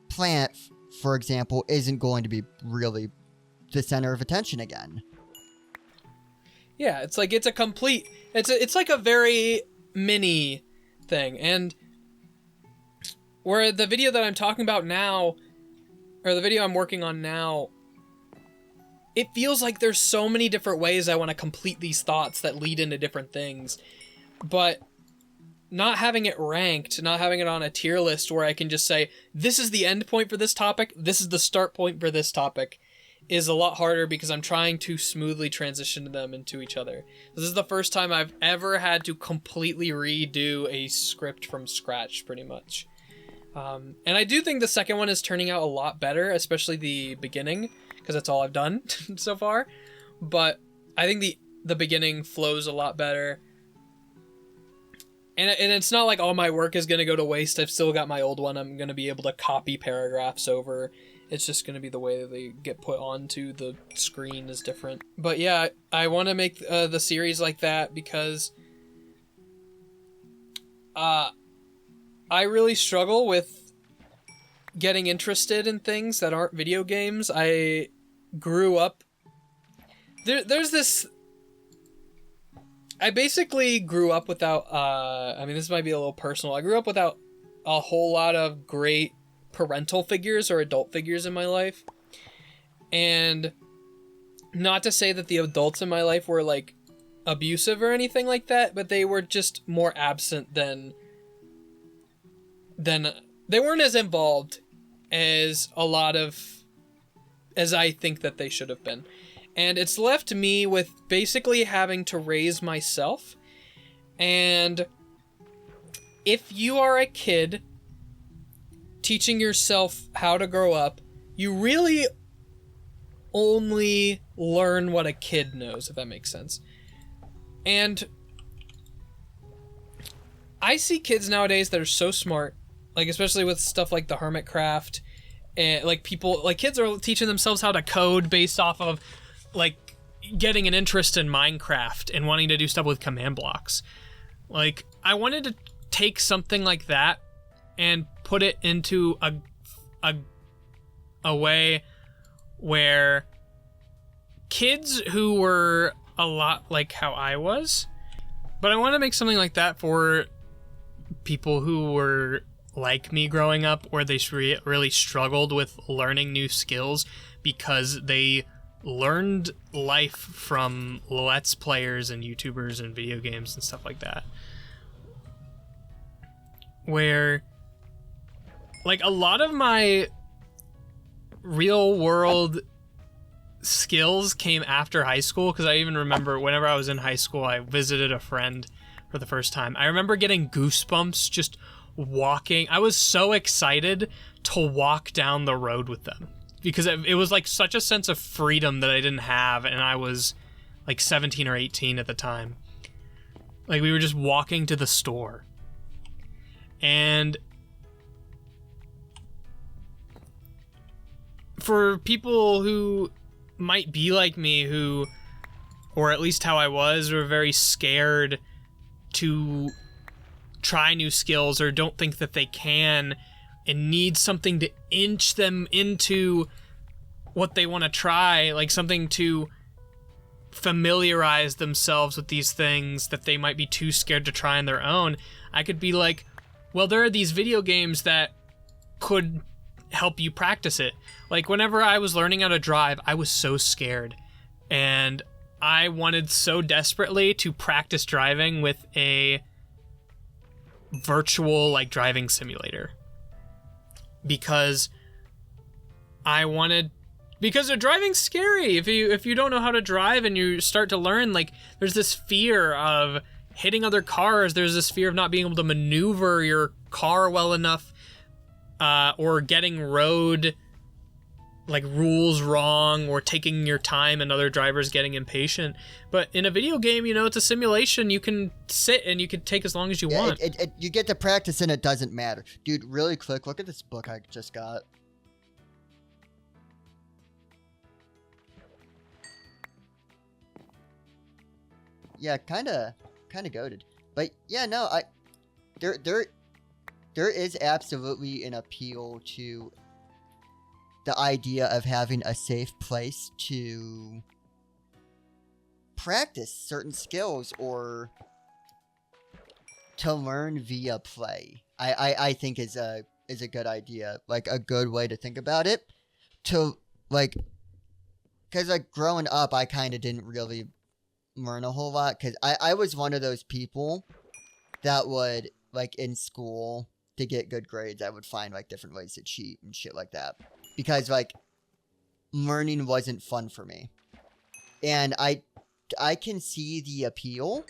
A: plant, for example, isn't going to be really the center of attention again.
B: Yeah, it's like it's a complete. It's like a very mini thing, and where the video that I'm talking about now, or the video I'm working on now, it feels like there's so many different ways I want to complete these thoughts that lead into different things, but not having it ranked, not having it on a tier list where I can just say, this is the end point for this topic, this is the start point for this topic, is a lot harder because I'm trying to smoothly transition them into each other. This is the first time I've ever had to completely redo a script from scratch, pretty much. And I do think the second one is turning out a lot better, especially the beginning, because that's all I've done so far. But I think the beginning flows a lot better. And it's not like all my work is going to go to waste. I've still got my old one. I'm going to be able to copy paragraphs over. It's just going to be the way that they get put onto the screen is different. But yeah, I want to make the series like that because I really struggle with getting interested in things that aren't video games. I grew up... There's this... I basically grew up without... I mean, this might be a little personal. I grew up without a whole lot of great parental figures or adult figures in my life. And not to say that the adults in my life were, like, abusive or anything like that, but they were just more absent than they weren't as involved as as I think that they should have been. And it's left me with basically having to raise myself. And if you are a kid teaching yourself how to grow up, you really only learn what a kid knows, if that makes sense. And I see kids nowadays that are so smart, like especially with stuff like the Hermitcraft, and like kids are teaching themselves how to code based off of like getting an interest in Minecraft and wanting to do stuff with command blocks. Like, I wanted to take something like that and put it into a way where kids who were a lot like how I was, but I want to make something like that for people who were like me growing up, where they really struggled with learning new skills because they learned life from Let's Players and YouTubers and video games and stuff like that. Where, like, a lot of my real world skills came after high school, because I even remember whenever I was in high school, I visited a friend for the first time. I remember getting goosebumps just walking. I was so excited to walk down the road with them, because it was like such a sense of freedom that I didn't have, and I was like 17 or 18 at the time. Like, we were just walking to the store. And for people who might be like me, who, or at least how I was, were very scared to try new skills or don't think that they can and need something to inch them into what they want to try, like something to familiarize themselves with these things that they might be too scared to try on their own, I could be like, well, there are these video games that could help you practice it. Like, whenever I was learning how to drive, I was so scared. And I wanted so desperately to practice driving with a virtual, like, driving simulator. Because driving's scary. If you don't know how to drive and you start to learn, like, there's this fear of hitting other cars. There's this fear of not being able to maneuver your car well enough, or getting road, like, rules wrong, or taking your time and other drivers getting impatient. But in a video game, you know, it's a simulation. You can sit and you can take as long as you want.
A: You get to practice and it doesn't matter. Dude, really quick, look at this book I just got. Yeah, kind of goated. But yeah, no, there is absolutely an appeal to the idea of having a safe place to practice certain skills or to learn via play. I think is a good idea, like a good way to think about it. To, like, because, like, growing up, I kind of didn't really learn a whole lot, because I was one of those people that would, like, in school, to get good grades, I would find, like, different ways to cheat and shit like that, because, like, learning wasn't fun for me. And I can see the appeal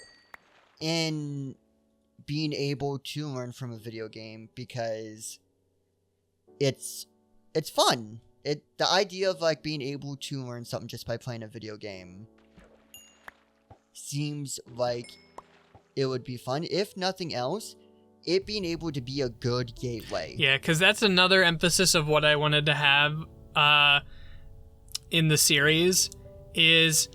A: in being able to learn from a video game, because it's fun. The idea of, like, being able to learn something just by playing a video game seems like it would be fun. If nothing else, it being able to be a good gateway.
B: Yeah, because that's another emphasis of what I wanted to have in the series, is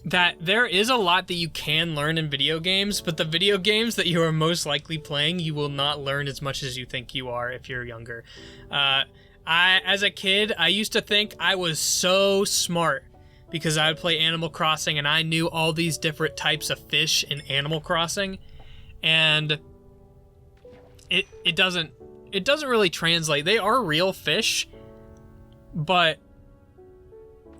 B: that there is a lot that you can learn in video games, but the video games that you are most likely playing, you will not learn as much as you think you are if you're younger. As a kid, I used to think I was so smart, because I would play Animal Crossing and I knew all these different types of fish in Animal Crossing, and it doesn't really translate. They are real fish, but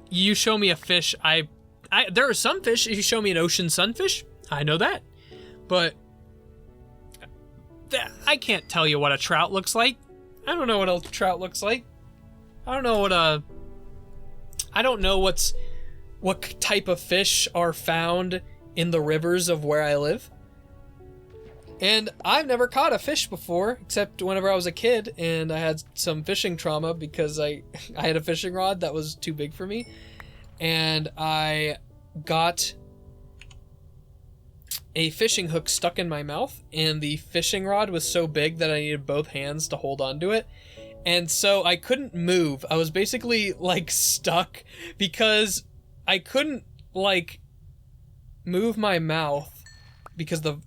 B: you show me a fish, there are some fish. If you show me an ocean sunfish, I know that, but I can't tell you what a trout looks like. I don't know what a trout looks like. I don't know what type of fish are found in the rivers of where I live. And I've never caught a fish before, except whenever I was a kid and I had some fishing trauma because I had a fishing rod that was too big for me. And I got a fishing hook stuck in my mouth, and the fishing rod was so big that I needed both hands to hold onto it. And so I couldn't move. I was basically like stuck because I couldn't like move my mouth because the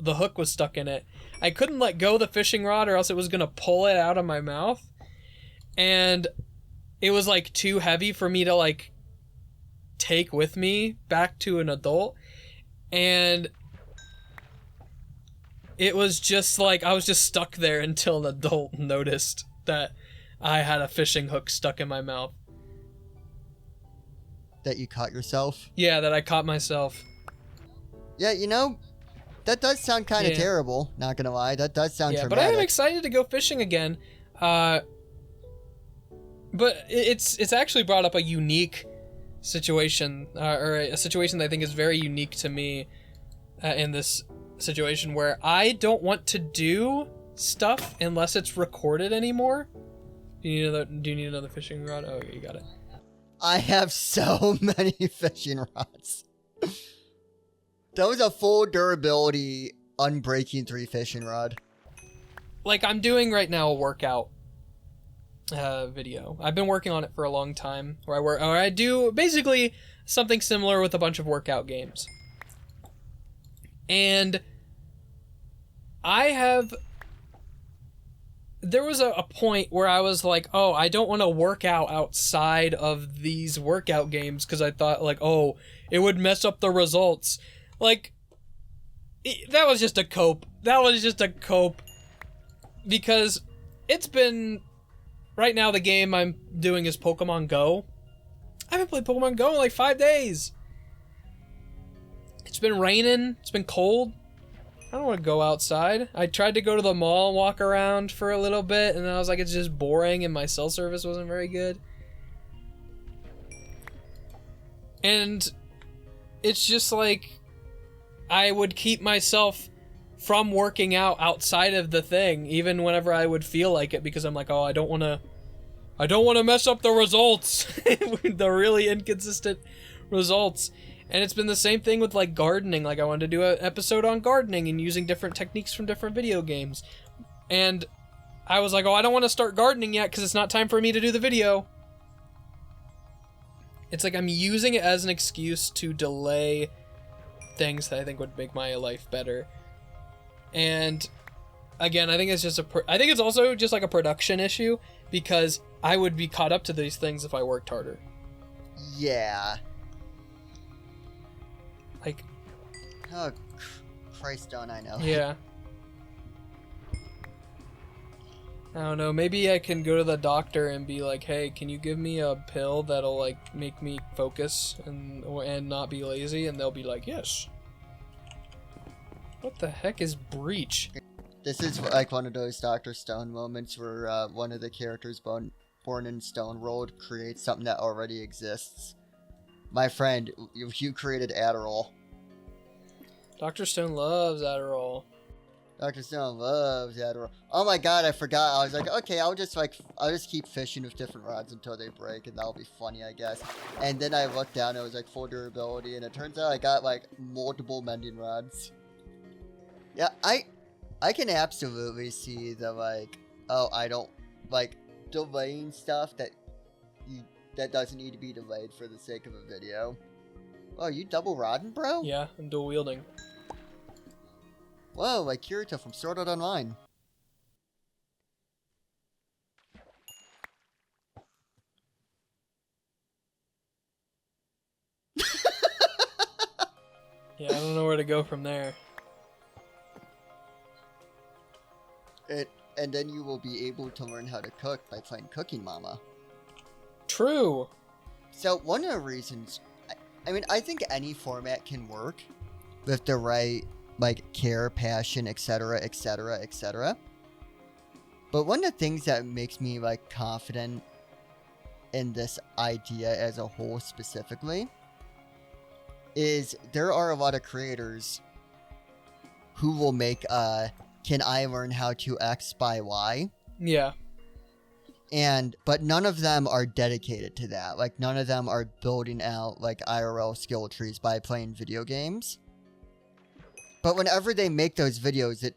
B: hook was stuck in it. I couldn't let go of the fishing rod or else it was going to pull it out of my mouth. And it was like too heavy for me to like take with me back to an adult. And it was just like I was just stuck there until an adult noticed that I had a fishing hook stuck in my mouth.
A: That you caught yourself?
B: Yeah, that I caught myself.
A: Yeah, you know, that does sound kind of terrible, not gonna lie. That does sound traumatic.
B: But I am excited to go fishing again. But it's actually brought up a unique situation, or a situation that I think is very unique to me in this situation where I don't want to do stuff unless it's recorded anymore. Do you need another fishing rod? Oh, you got it.
A: I have so many fishing rods. That was a full durability, unbreaking 3 fishing rod.
B: Like I'm doing right now a workout video. I've been working on it for a long time. Where I do basically something similar with a bunch of workout games. And there was a point where I was like, oh, I don't want to work out outside of these workout games because I thought like, oh, it would mess up the results. Like, that was just a cope. Because it's been... Right now, the game I'm doing is Pokemon Go. I haven't played Pokemon Go in like 5 days. It's been raining. It's been cold. I don't want to go outside. I tried to go to the mall and walk around for a little bit, and I was like, it's just boring, and my cell service wasn't very good. And it's just like, I would keep myself from working out outside of the thing, even whenever I would feel like it, because I'm like, oh, I don't want to mess up the results. The really inconsistent results. And it's been the same thing with like gardening. Like I wanted to do an episode on gardening and using different techniques from different video games. And I was like, oh, I don't want to start gardening yet because it's not time for me to do the video. It's like I'm using it as an excuse to delay things that I think would make my life better. And again, I think it's just I think it's also just like a production issue because I would be caught up to these things if I worked harder.
A: Yeah.
B: Like,
A: oh, Christ, don't I know?
B: Yeah. I don't know. Maybe I can go to the doctor and be like, "Hey, can you give me a pill that'll like make me focus and not be lazy?" And they'll be like, "Yes." What the heck is Breach?
A: This is like one of those Dr. Stone moments where one of the characters born in Stone World creates something that already exists. My friend, you created Adderall.
B: Dr. Stone loves Adderall.
A: Dr. Stone loves Adderall. Oh my god, I forgot. I was like, okay, I'll just keep fishing with different rods until they break, and that'll be funny, I guess. And then I looked down, it was like full durability, and it turns out I got like multiple mending rods. Yeah, I can absolutely see the like, oh, I don't like delaying stuff that doesn't need to be delayed for the sake of a video. Oh, you double rodding, bro?
B: Yeah, I'm dual wielding.
A: Whoa, like Kirito from Sword Art Online.
B: Yeah, I don't know where to go from there.
A: And then you will be able to learn how to cook by playing Cooking Mama.
B: True.
A: So one of the reasons, I mean, I think any format can work with the right, like, care, passion, etc., etc., etc. But one of the things that makes me, like, confident in this idea as a whole specifically is there are a lot of creators who will make, can I learn how to X by Y?
B: Yeah.
A: But none of them are dedicated to that. Like, none of them are building out, like, IRL skill trees by playing video games. But whenever they make those videos, it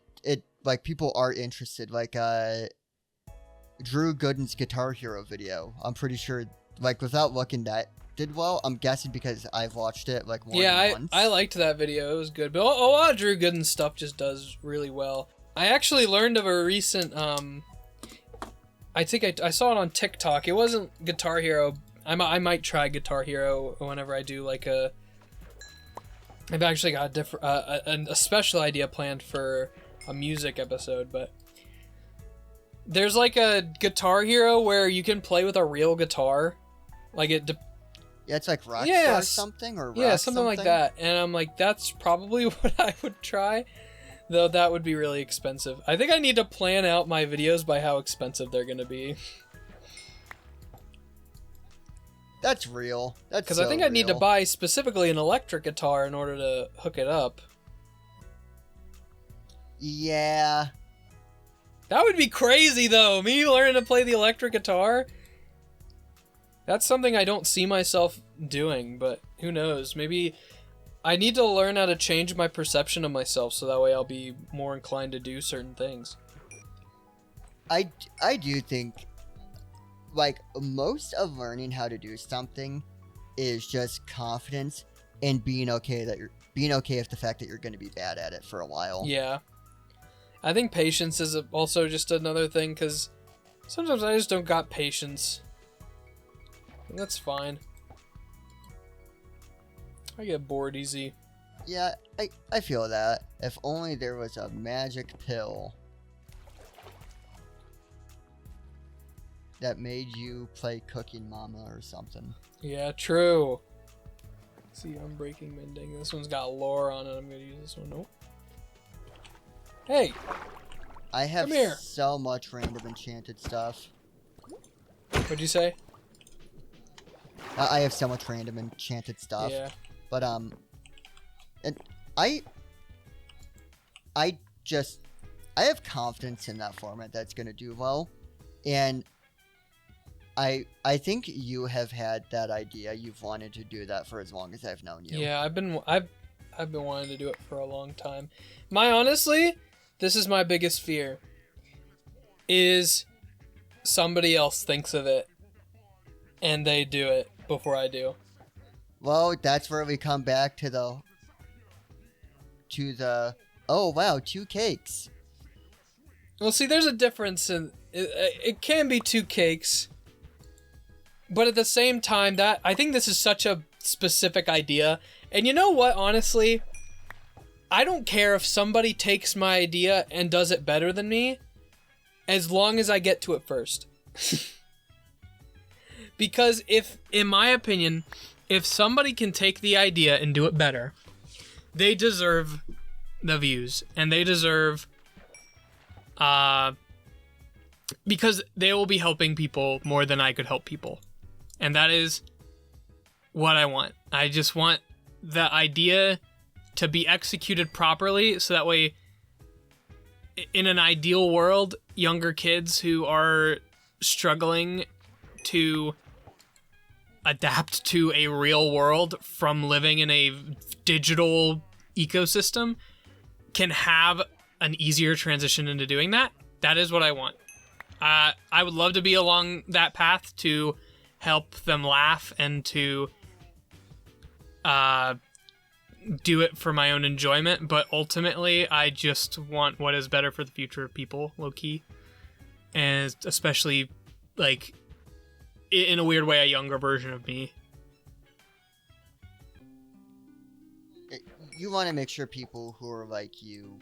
A: like people are interested. Like Drew Gooden's Guitar Hero video. I'm pretty sure, like without looking, that did well. I'm guessing because I've watched it like more than once.
B: I liked that video. It was good. But a lot of Drew Gooden's stuff just does really well. I actually learned of a recent I think I saw it on TikTok. It wasn't Guitar Hero. I might try Guitar Hero whenever I do like a. I've actually got a special idea planned for a music episode, but there's like a Guitar Hero where you can play with a real guitar, like it.
A: Yeah, it's like Rockstar something or
B: yeah, something like that. And I'm like, that's probably what I would try. Though that would be really expensive. I think I need to plan out my videos by how expensive they're going to be.
A: That's real. That's
B: because I think I need to buy specifically an electric guitar in order to hook it up.
A: Yeah.
B: That would be crazy, though. Me learning to play the electric guitar. That's something I don't see myself doing, but who knows? Maybe I need to learn how to change my perception of myself so that way I'll be more inclined to do certain things.
A: I do think, like, most of learning how to do something is just confidence and being okay with the fact that you're going to be bad at it for a while.
B: Yeah. I think patience is also just another thing, because sometimes I just don't got patience. And that's fine. I get bored easy.
A: Yeah, I feel that. If only there was a magic pill that made you play Cooking Mama or something.
B: Yeah, true. See, Unbreaking Mending. This one's got lore on it. I'm gonna use this one. Nope. Hey!
A: I have
B: come here.
A: So much random enchanted stuff.
B: What'd you say?
A: I have so much random enchanted stuff.
B: Yeah.
A: But, and I have confidence in that format that's going to do well. And I think you have had that idea. You've wanted to do that for as long as I've known you.
B: Yeah, I've been wanting to do it for a long time. Honestly, this is my biggest fear. Is somebody else thinks of it and they do it before I do.
A: Well, that's where we come back to the oh wow, 2 cakes.
B: Well, see, there's a difference in it can be 2 cakes, but at the same time, that I think this is such a specific idea. And you know what? Honestly, I don't care if somebody takes my idea and does it better than me, as long as I get to it first. Because in my opinion, if somebody can take the idea and do it better, they deserve the views, and they deserve, because they will be helping people more than I could help people. And that is what I want. I just want the idea to be executed properly, so that way, in an ideal world, younger kids who are struggling to adapt to a real world from living in a digital ecosystem can have an easier transition into doing that. That is what I want. I would love to be along that path to help them laugh and to do it for my own enjoyment, but ultimately I just want what is better for the future of people, low-key. And especially, like, in a weird way, a younger version of me.
A: You want to make sure people who are like you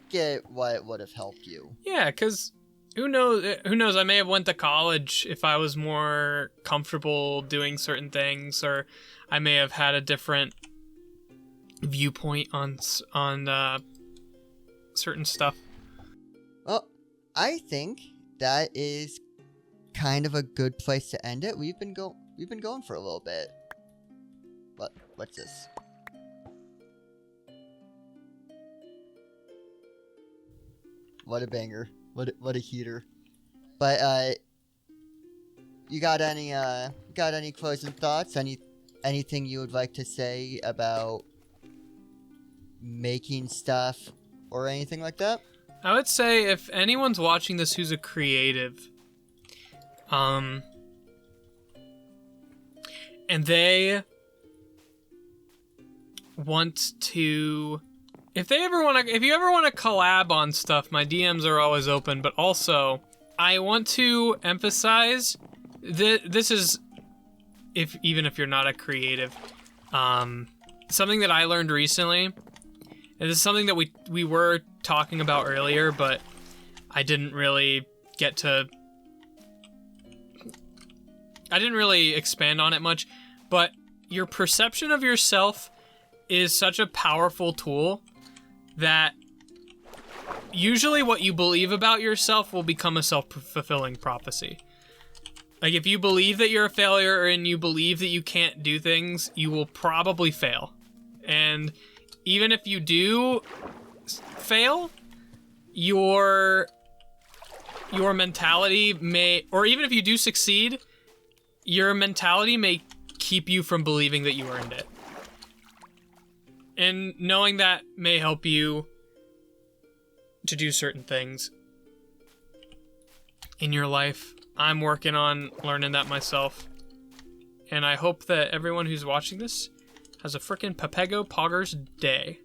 A: get what would have helped you.
B: Yeah, because who knows, I may have went to college if I was more comfortable doing certain things, or I may have had a different viewpoint on certain stuff.
A: Well, I think that is kind of a good place to end it. We've been going for a little bit. What's this? What a banger. What a heater. But you got any closing thoughts? Anything you would like to say about making stuff or anything like that?
B: I would say if anyone's watching this who's a creative, and they want to, if you ever want to collab on stuff, my DMs are always open. But also, I want to emphasize that this is, even if you're not a creative, something that I learned recently. And this is something that we were talking about earlier, but I didn't really expand on it much. But your perception of yourself is such a powerful tool that usually what you believe about yourself will become a self-fulfilling prophecy. Like, if you believe that you're a failure and you believe that you can't do things, you will probably fail. And even if you do fail, your mentality may, or even if you do succeed, your mentality may keep you from believing that you earned it. And knowing that may help you to do certain things in your life. I'm working on learning that myself. And I hope that everyone who's watching this has a frickin' Papego Poggers day.